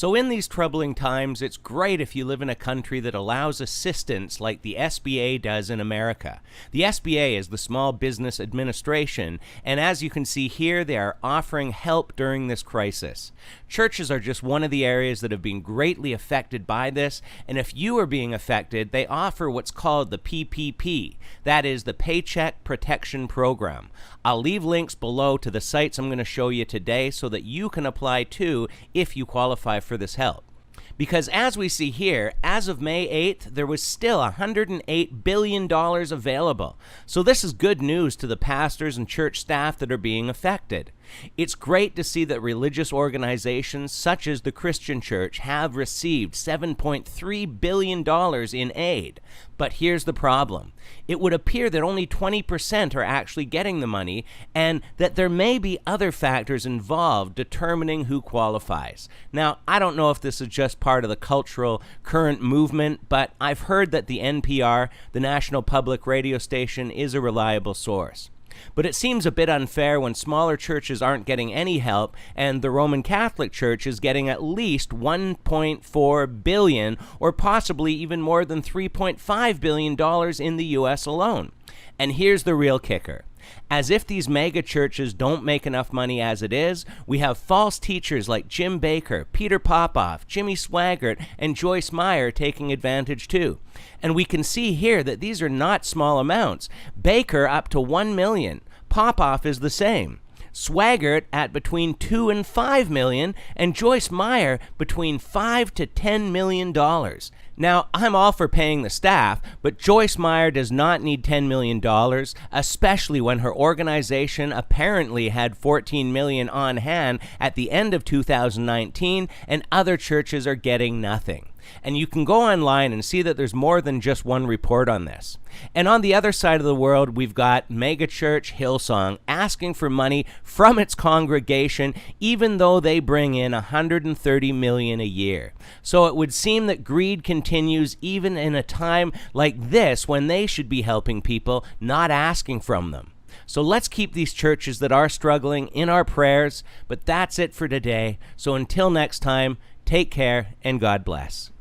So in these troubling times, it's great if you live in a country that allows assistance like the SBA does in America. The SBA is the Small Business Administration, and as you can see here, they are offering help during this crisis. Churches are just one of the areas that have been greatly affected by this, and if you are being affected, they offer what's called the PPP. That is the Paycheck Protection Program. I'll leave links below to the sites I'm going to show you today so that you can apply too if you qualify for this help. Because as we see here, as of May 8th, there was still $108 billion available. So this is good news to the pastors and church staff that are being affected. It's great to see that religious organizations such as the Christian Church have received $7.3 billion in aid. But here's the problem. It would appear that only 20% are actually getting the money, and that there may be other factors involved determining who qualifies. Now, I don't know if this is just part of the cultural current movement, but I've heard that the NPR, the National Public Radio Station, is a reliable source. But it seems a bit unfair when smaller churches aren't getting any help and the Roman Catholic Church is getting at least $1.4 billion or possibly even more than $3.5 billion in the U.S. alone. And here's the real kicker. As if these mega churches don't make enough money as it is, we have false teachers like Jim Bakker, Peter Popoff, Jimmy Swaggart, and Joyce Meyer taking advantage too. And we can see here that these are not small amounts. Bakker up to $1 million. Popoff is the same. Swaggart at between $2 and $5 million, and Joyce Meyer between $5 to $10 million. Now, I'm all for paying the staff, but Joyce Meyer does not need $10 million, especially when her organization apparently had $14 million on hand at the end of 2019, and other churches are getting nothing. And you can go online and see that there's more than just one report on this. And on the other side of the world, we've got megachurch Hillsong asking for money from its congregation, even though they bring in $130 million a year. So it would seem that greed continues even in a time like this when they should be helping people, not asking from them. So let's keep these churches that are struggling in our prayers. But that's it for today. So until next time, take care and God bless.